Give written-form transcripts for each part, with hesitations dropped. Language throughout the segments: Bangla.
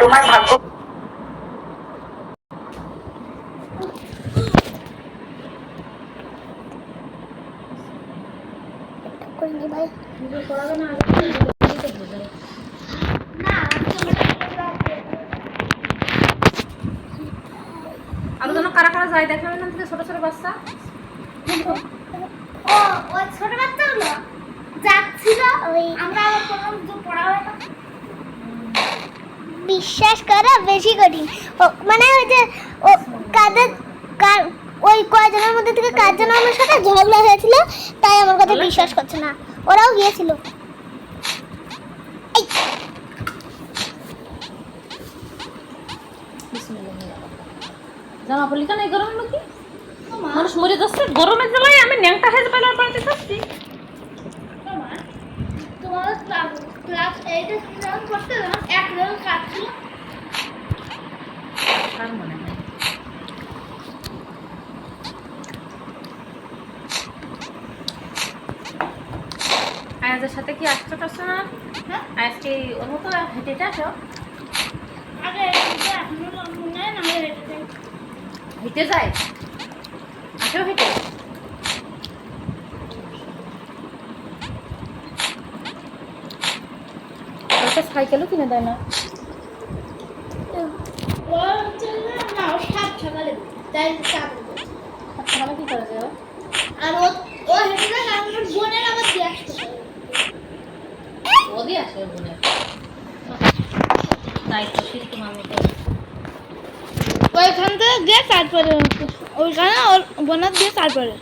তোমার ভাগ্য করিনি ভাই। আর যেন কারা কারা যায় দেখেন না থেকে ছোট ছোট বাচ্চা। ও ওই ছোট বাচ্চাগুলো যাচ্ছিল ওই আমরা প্রথম যে পড়া হয় না, বিশ্বাস করা বেশি কঠিন। মানে ওই যে ও কাদের ওই কয়জনের মধ্যে থেকে কারজন আমার সাথে ঝগড়া হয়েছিল, তাই আমার কথা বিশ্বাস করছে না। ওরাও গিয়েছিল। জামা পড়লি কেন এই গরমের মধ্যে? মানুষ মরে যাচ্ছে গরমের জ্বালায়। আমি ন্যাংটা হয়ে যাবে আর পারতে চাচ্ছি। তোমার ক্লাস 8 এ যখন পড়তে যখন এক রকম কাজ ছিল, আর মনে হয় আয়াজের সাথে কি আসতে পারছো না? হ্যাঁ আজকে ওর মতো হেঁটে হেঁটে আসো। আগে এখনো মনে হয় না হেঁটে যায়, আসো হেঁটে। একটা সাইকেলও কিনে দেয় না। ও চলে না, ও সাত সকালে তাই সাত আচ্ছা কি করা যায়? আর ও হেঁটে যায়। আমার বোনের আবার দিয়ে আসতে হবে। ও দিয়ে আসে ওর বোনের দায়িত্বশীল তোমার মতো। ওইখান থেকে দিয়ে তারপরে ওইখানে ওর বোনের দিয়ে তারপরে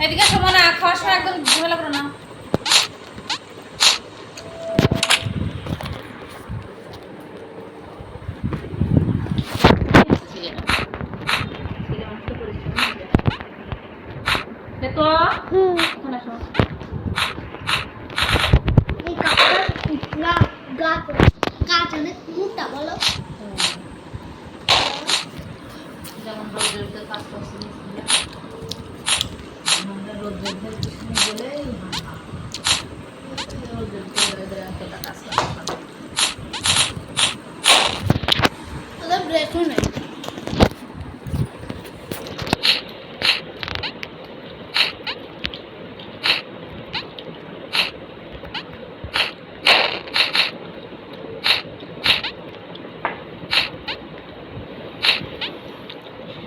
এদিকে সময় না, খাওয়ার সময় একদম ঝামেলা করো না। দেখো এখানে আসো। এই কাপড় গাছ গাছ অনেক মোটা বলো। যেমন রোদ্রের কাজ করছি রোদ্রের বলেই রোদ্রের কাজ করতে ওদের ব্রেকও নেই।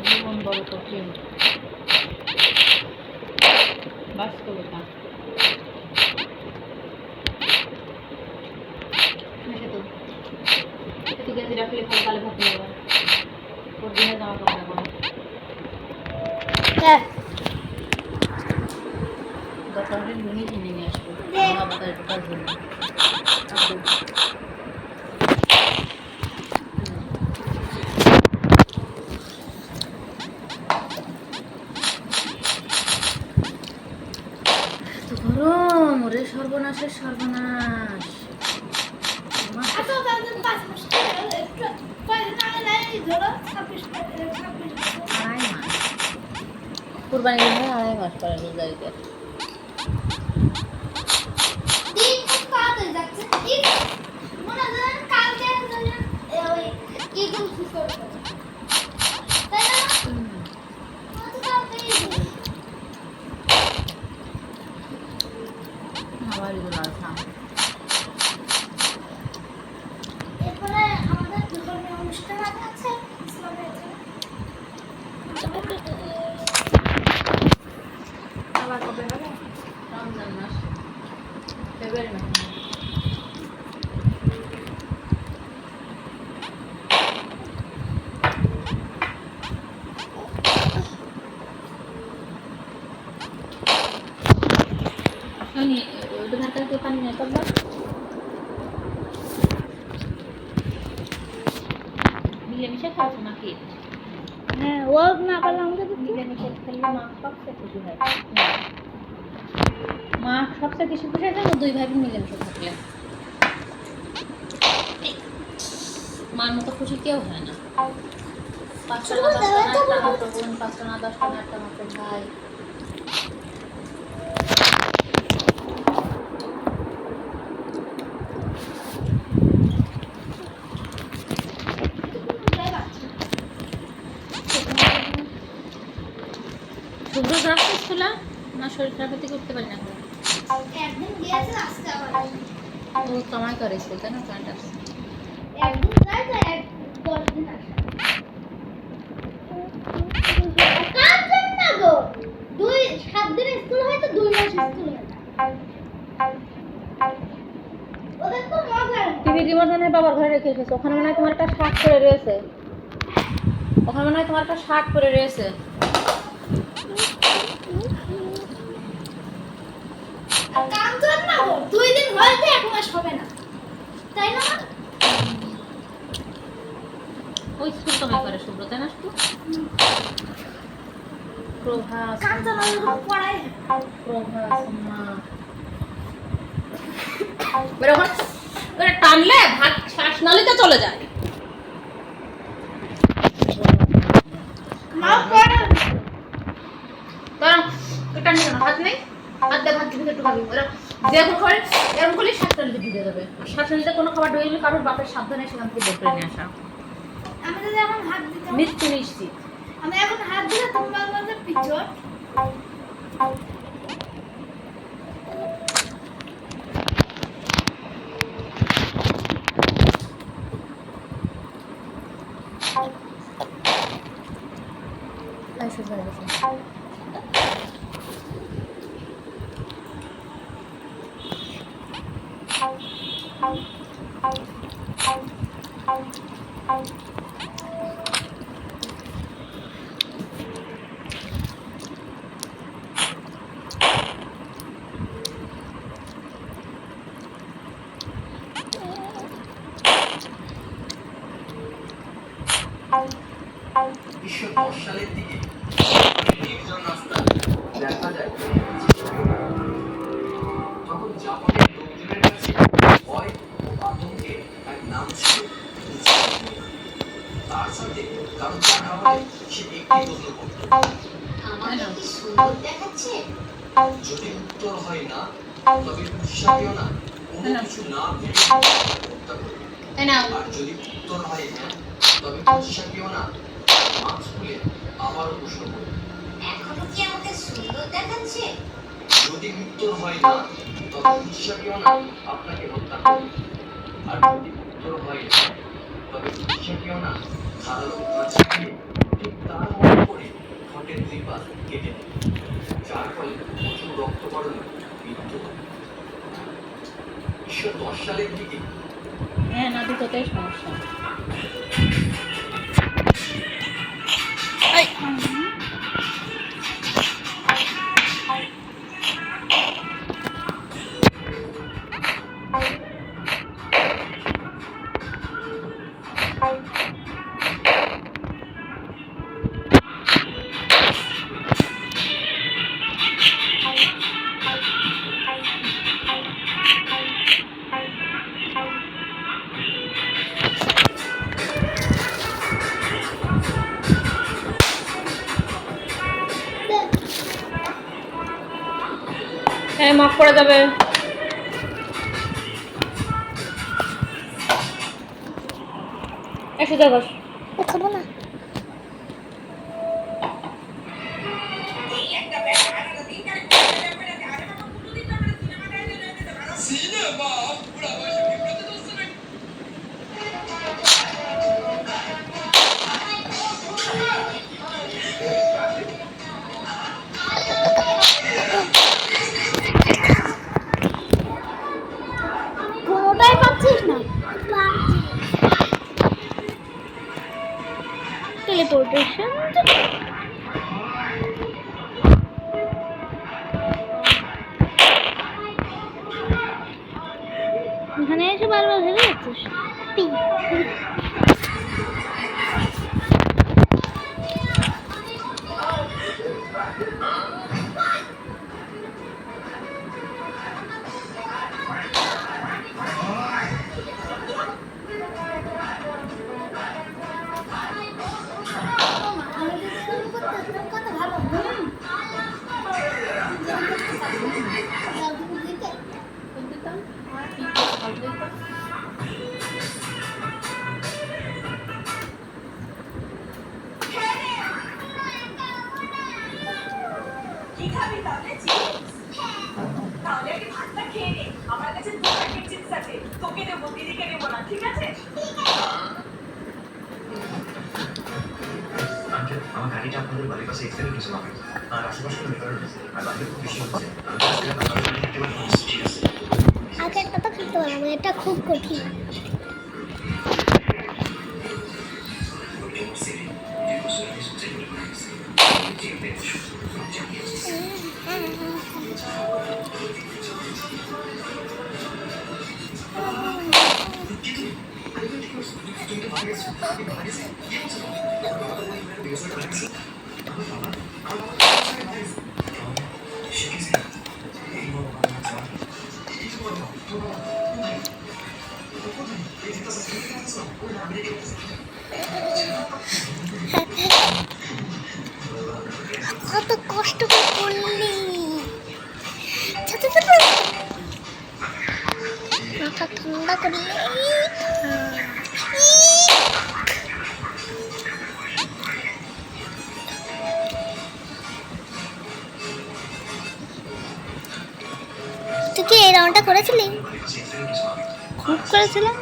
জীবন বড় কঠিন বাস্তবতা। ঠিক আছে রাখলে কালে ভাত নেব ওর দিনে জামা কাপড় নেবো। হ্যাঁ দরকার হলে লুঙ্গি কিনে নিয়ে আসবো আবার কাজ করবো। গরম ওরে সর্বনাশের সর্বনাশ। আড়াই মাস কুরবানি দিন আড়াই মাস পরে রোজারিতে। আবার এগুলো আসা এরপরে আমাদের ধর্মীয় অনুষ্ঠান আছে ইসলামের। আবার কবে হবে? রমজান মাস ফেব্রুয়ারি মাসে। ওদের হাতে হাতে পানি নেই পারবা? মিলেমিশে খাচ্ছ নাকি? হ্যাঁ ও না পারলে আমাদের মিলেমিশে খেলে মা সবচেয়ে খুশি হয়। মা সবচেয়ে বেশি খুশি হয় দুই ভাই বোন মিলেমিশে থাকলে। মার মতো খুশি কেউ হয় না। 5টা না 10টা না একটা মাত্র বোন, 5টা না 10টা না একটা মাত্র ভাই। শুভ্র যাচ্ছে স্কুলে না? শরীর খারাপের থেকে উঠতে পারি না এখন। একদিন গিয়েছে আজকে আবার ও কামাই করে স্কুল তাই না? কারেন্ট আসছে। একদিন যায় তো 10 দিন আসে কাজ জান না গো 7 দিন স্কুল হয় তো 2 মাস স্কুল হয় ওদের তো মজা টিভি রিমোট মনে হয় বাবার ঘরে রেখে এসেছে। ওখানে মনে হয় তোমার একটা শার্ট পরে রয়েছে। ওখানে মনে হয় তোমার একটা শার্ট পরে রয়েছে। কাজ জান না গো 2 দিন হয় তো 1 মাস হবে না তাই না ওই স্কুল কামাই করে শুভ্র তাই না? শুধু প্রভাস কাজ জান না পড়ায় প্রভাস মা বেরোবার ওরা টানলে ভাত শ্বাসনালীতে চলে যায়। মা পড়া কারণ এটা নিয়ে হাত নেই, হাত দিয়ে ভাত দিতে একটু খাবি। ওরা যেরকম করে এরকম করলে শ্বাসনালীতে ঢুকে যাবে। আর শ্বাসনালীতে কোনো খাবার ঢুকে গেলে কারোর বাপের সাবধানে সেখান থেকে বের করে নিয়ে আসা আমি যদি এখন হাত দিতাম নিশ্চিত। আমি এখন হাত দিলে তুমি বলবো যে পিছন বিশ্ব সালের দিকে নির্জন রাস্তা দেখা যায় তখন জাপানের লোকজনের কাছে ভয় ও আতঙ্কে এক নাম ছিল তার সাথে কারণ দেখা হলে সে একটি প্রশ্ন করত আমাকে কি সুন্দর দেখাচ্ছে যদি উত্তর হয় না তবে হিসাবেও না কোনো কিছু না ভেবে হত্যা করবে আর যদি উত্তর হয় না তবে হিসাবেও না মাছ খুলে আবারও প্রশ্ন করবে এখনো কি আমাকে সুন্দর দেখাচ্ছে যদি উত্তর হয় না তবে হিসাবেও না আপনাকে হত্যা করবে আর যদি উত্তর হয় না তবে হিসাবেও না ধারালো মাছ দিয়ে ঠিক তার মতো করে ঠোঁটের দুই পাশ কেটে দেবে যার ফলে প্রচুর রক্তকরণে মৃত্যু হয় 1910 সালের দিকে হ্যাঁ না দুটোতেই সমস্যা। হ্যাঁ মাফ করা যাবে। এসে যাবো খাবো না কোনোটাই পাচ্ছিস না টেলিপোর্টেশন এখানে এসে বারবার হেরে যাচ্ছিস কত ভালো কি খাবি তাহলে চিপস? তাহলে আগে ভাতটা খেয়ে নে। আমার কাছে 2 প্যাকেট চিপস আছে। তোকে দেবো, দিদিকে দেবো না, ঠিক আছে? আঙ্কেল, আমার গাড়িটা আপনাদের বাড়ির পাশে এক্সিডেন্ট হয়েছে হবে আর আশেপাশে কোনো ব্যাপার রয়েছে আর বাইরে খুব বেশি হচ্ছে আমি তো আজকে আপনার বাড়ি দেখতে পারবো ঠিক আছে আগে একটা তো খেলতে পারলাম না, এটা খুব কঠিন। কত কষ্ট করে করলি, ছোট ছোট মাথা ঠান্ডা করি। তুই কি এই রাউন্ডটা করেছিলি? খুব করেছিলাম।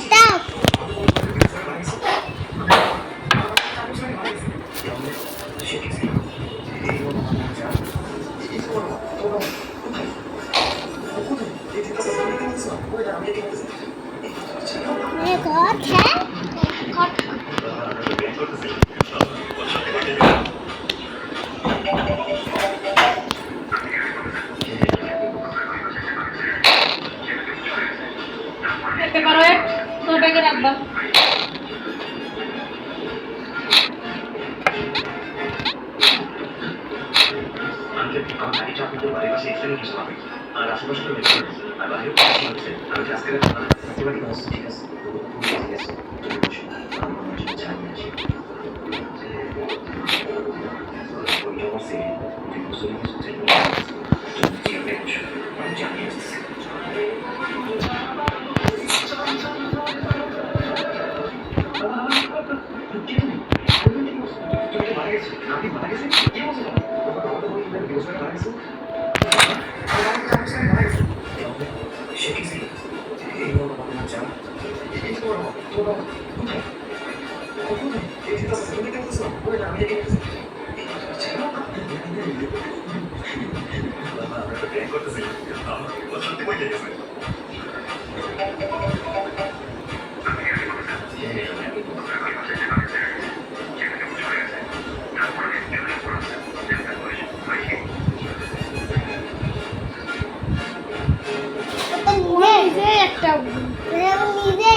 এটা ঘর হ্যাঁ ঘর পেপার ওয়েট তোর ব্যাগে রাখবা। আঙ্কেল, আমার গাড়িটা আপনাদের বাড়ির পাশে এক্সিডেন্ট হয়েছে হবে আর আশেপাশে কোনো ব্যাপার রয়েছে আর বাইরে খুব বেশি হচ্ছে আমি তো আজকে আপনার থাকতে পারি ঠিক আছে ঠিক আছে তুমি বসো আমি আমার জন্য চা নিয়ে আসি ওইটা আমার সেরে তুই বুঝতে কিছু চাই তুমি চেয়ারে বসো আমি চা নিয়ে আসছি আপনি মারা গেছেন কি বলছেন মারা গেছে সে কি ছিল এই বড় ঘটনা চান এই বড় তোরা কোথায় কোথায় এই যেটা তুমি দেখতেছো ওই না আমি দেখতেছি বাবা আমরা তো প্ল্যান করতেছি ও সত্যি বলে গেছে নিজে একটা নিজে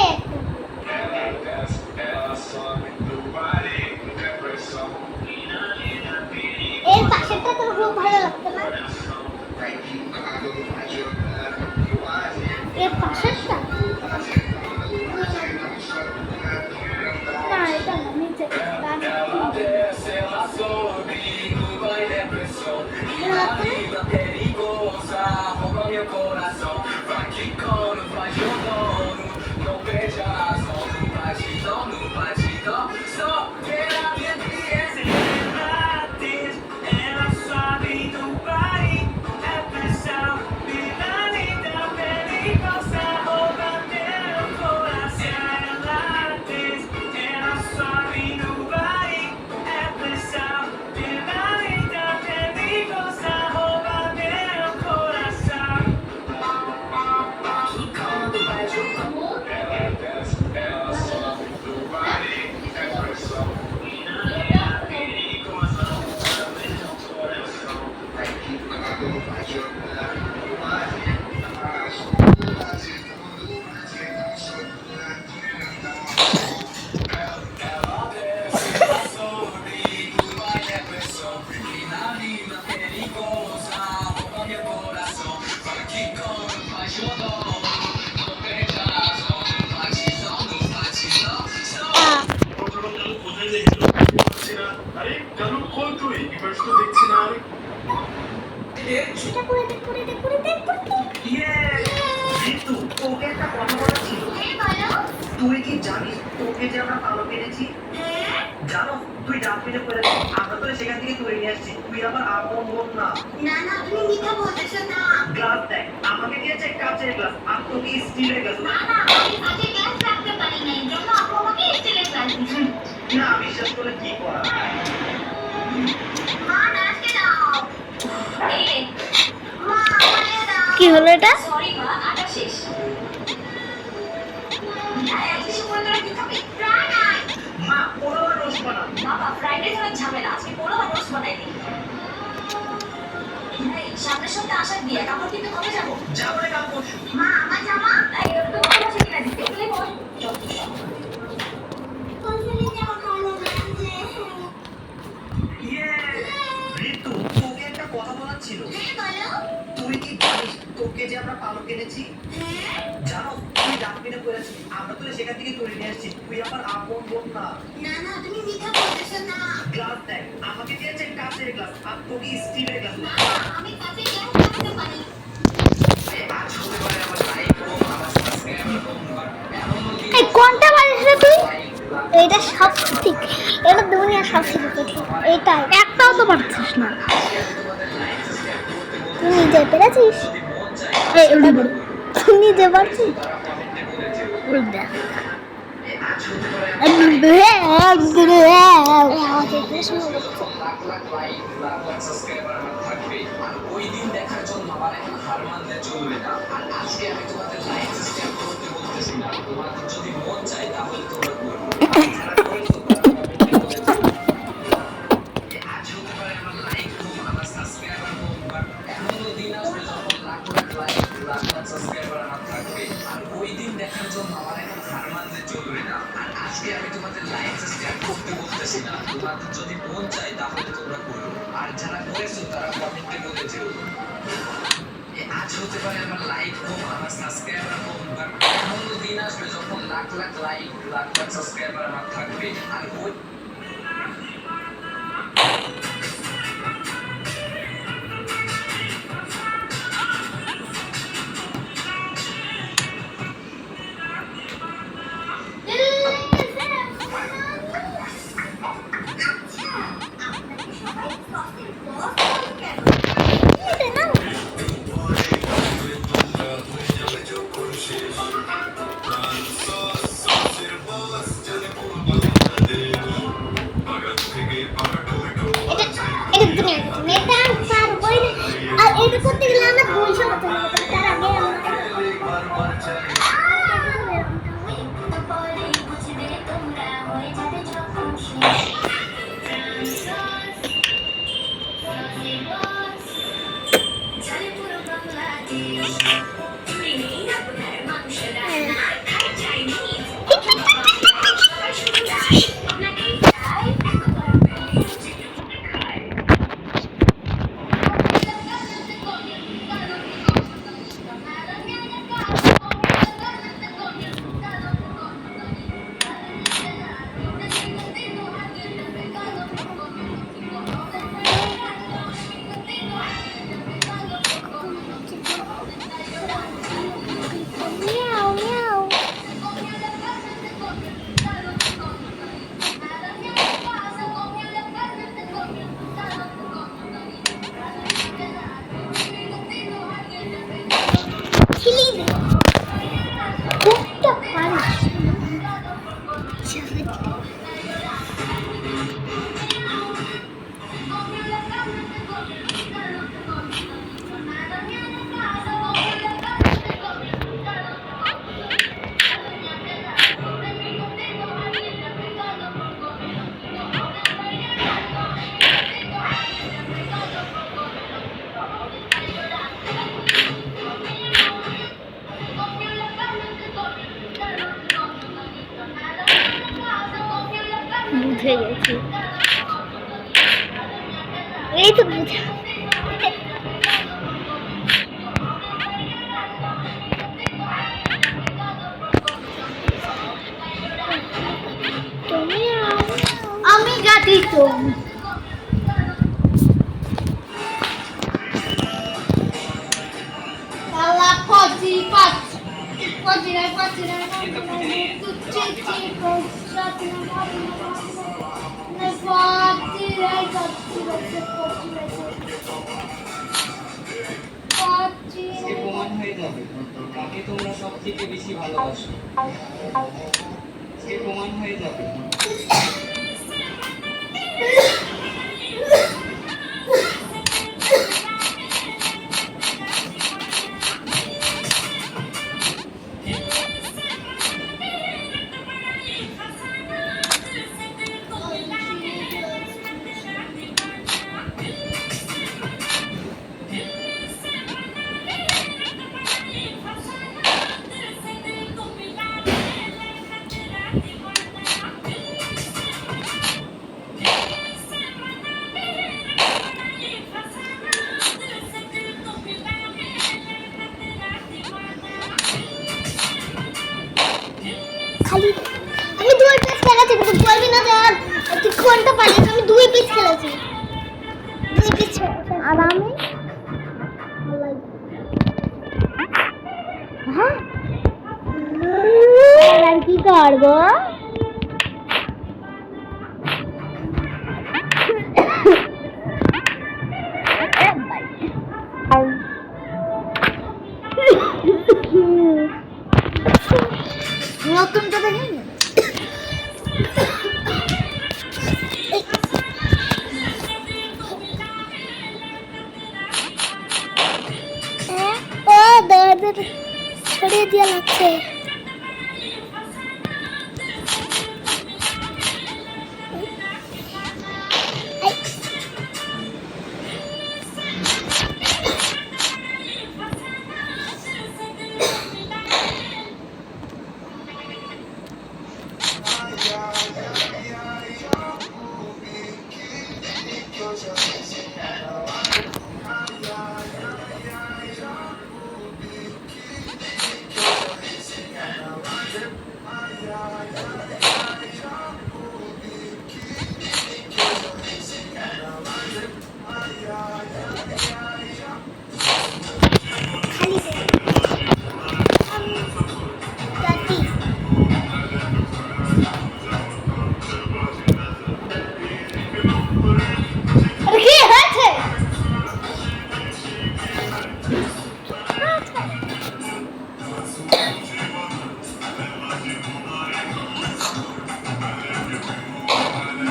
এর পাশেরটা তোর খুব ভালো লাগতো না, এর পাশেরটা না এটা না নিচে Pericolosa, para que come, faz o dono, não tem আরে কেন কল তুই বিপাশ তো দেখছি না আমি এটা করে দে করে দে করে দে করে দে। ইয়ে ঋতু, তোকে একটা কথা বলার ছিল। তুই কি জানিস তোকে যে আমরা ভালো পেরেছি? জানো তুই ডাস্টবিনে ফেলেছিস, আমরা তো সেখান থেকে তুলে নিয়ে আসছি। তুই আবার আপন বোন না। না না তুমি মিথ্যা বলতেছো না। গ্লাস দেখ, আমাকে দিয়েছে কাঁচের গ্লাস আর তোকে স্টিলের গ্লাস। না না আমি কাছে গ্যাস রাখতে পারি না, এই জন্য আপু আমাকে স্টিলের গ্লাস দিয়েছে। না বিশ্বাস করে কি করা? মা নাচতে দাও। এই মা আমাকে দাও। কি হলো এটা? সরি মা, আটা শেষ। এত সময় ধরে কি খাবে? Fried rice. মা পোলাও আর রোস্ট বানাও। বাবা, ফ্রাইড রাইস অনেক ঝামেলা, আজকে পোলাও আর রোস্ট বানাই দিই। এই, সামনের সপ্তাহে আসার বিয়ে, কাপড় কিনতে কবে যাবো? যা বলে কাম করছো। মা আমার জামা এই, তো কবে আছে কিনা দিতে গেলে বল। যত সব। কোনখানে যাবো খাওয়ানো লাগছে? ইয়ে ঋতু, তোকে একটা কথা বলার ছিল। হ্যাঁ বলো। তুই কি জানিস তোকে যে আমরা পালক কিনেছি? হ্যাঁ জানো তুই ডাস্টবিনে ফেলেছিস, আমরা তো সেখান থেকে তুলে নিয়ে আসছি। তুই আবার আপন বোন না। না না তুমি মিথ্যা বলতেছো না। গ্লাস দেখ, আমাকে দিয়েছে কাঁচের গ্লাস আর তোকে স্টিলের গ্লাস। না না আমি কাছে গ্যাস রাখতে পারি। এই কোনটা পারিস রে তুই? এইটা সব ঠিক, এটা দুনিয়ার সবচেয়ে কঠিন এইটাই। একটাও তো পারছিস না। তুই নিজে পেরেছিস? এই উড়ি বড় তুই নিজে পারছিস? উড়ি দেখ ওই দিন দেখার জন্য আমার এখন হার মানলে চলবে না। আর আজকে আমি তোমাদের লাইফ স্টেপ করতে বলতেছি না, তোমাদের যদি মন চায় তাহলে তোমরা করবে। আজ হতে পারে আমার লাইক কম, আমার সাবস্ক্রাইবার কম, বাট এমনও দিন আসবে যখন লাখ লাখ লাইক, লাখ লাখ সাবস্ক্রাইবার আমার থাকবে। আর ওই দিন দেখার জন্য আমার এখন হার মানলে চলবে না। আর আজকে আমি তোমাদের লাইফ স্টেপ করতে বলতেছি না, তোমাদের যদি মন চায় তাহলে তোমরা করো। আর যারা করেছো তারা কমেন্টে বলে যেও। আজ হতে পারে আমার লাইক কম, আমার সাবস্ক্রাইবার কম, বাট এমনও দিন আসবে যখন লাখ লাখ লাইক, লাখ লাখ সাবস্ক্রাইবার আমার থাকবে। আর ওই আর এটা করতে গেলে আমার 200 বছর লাগবে। তার আগে মিয়াও মিয়াও। ছিলি দে কোনটা পারিস? বুঝে গেছি, এই তো বুঝা। আমি গাতি তো আজকে প্রমাণ হয়ে যাবে কাকে তোমরা সব থেকে বেশি ভালোবাসো। আজকে প্রমাণ হয়ে যাবে। খালি আমি দুই পিস খেলেছি কিন্তু বলবি না যে তুই কোনটা পারিস। আমি দুই পিস খেলেছি, দুই পিস আর আমি হ্যাঁ আর কি করবো। নতুনটা দেখেন ও দর্দ ছড়িয়ে দিয়া লাগছে।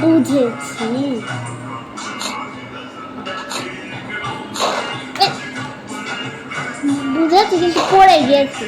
বুঝেছি। বুঝেছি কিন্তু পড়ে গিয়েছি।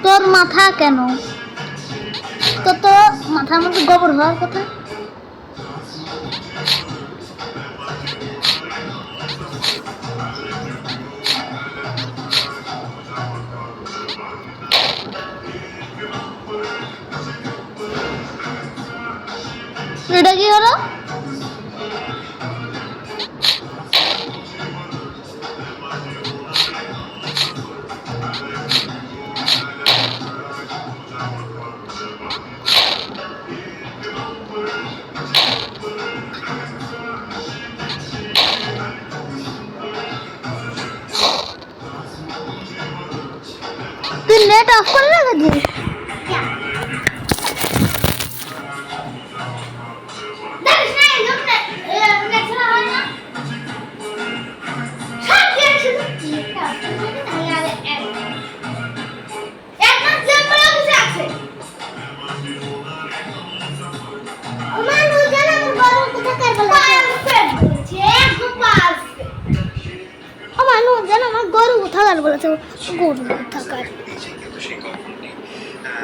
তোর মাথা কেন? তো তো মাথার মধ্যে গোবর হওয়ার কথা। এটা কি হলো? নেট অফ করে রেখেছি। আমার গরু কোথাকার বলেছে, গরু কোথাকার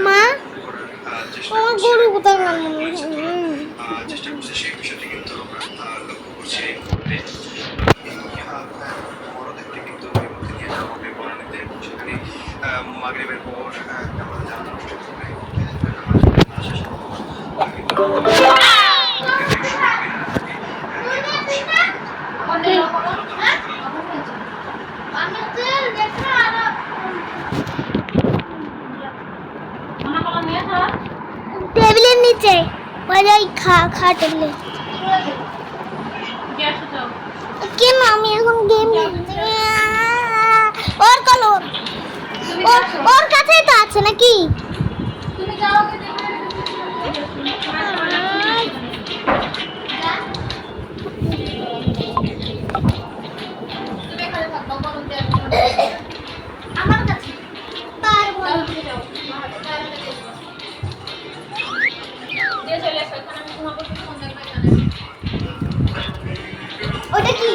মা, আমার গরু কোথাকার চেষ্টা করছে সেই বিষয়টি কিন্তু আমরা লক্ষ্য করছি এই মুহূর্তে মরদেহটি কিন্তু ওই মুহূর্তে নিয়ে যাওয়া হবে বনানীতে এবং সেখানে মাগরিবের পর জানাজা অনুষ্ঠিত হবে। টেবিলের নিচে ওই খাটেলে। কেন আমি এখন গেম ওর কলম ওর কাছেই তো আছে নাকি? তুমি যাও আমার কাছে পারবো না। ওটা কি?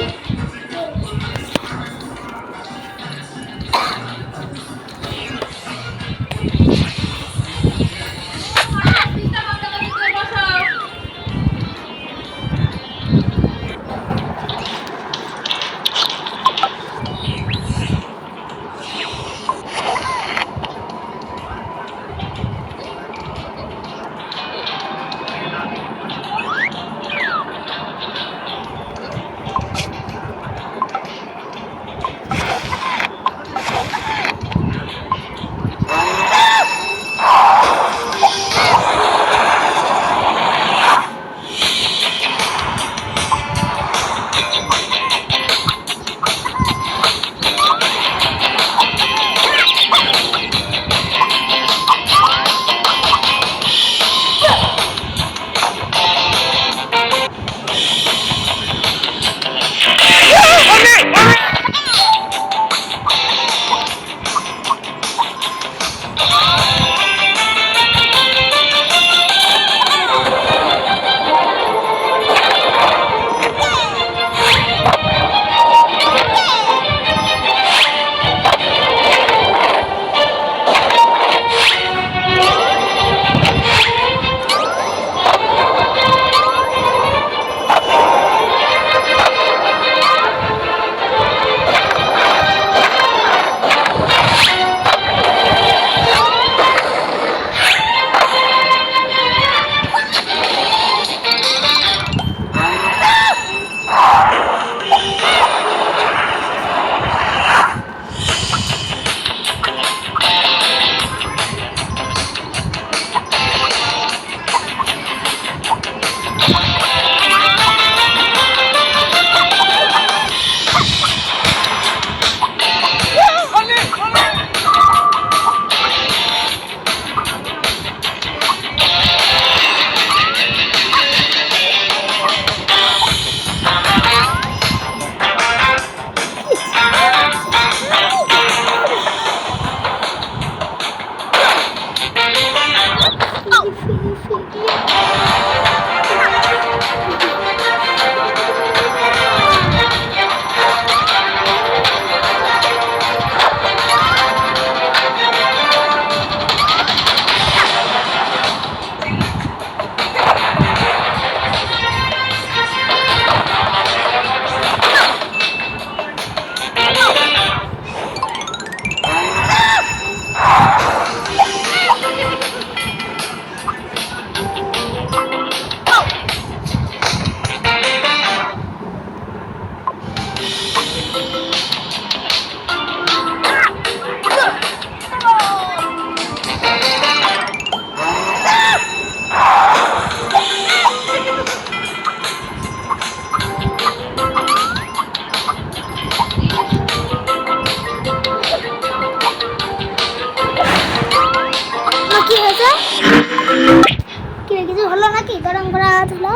হলো নাকি? গরম করা আওয়াজ হলো?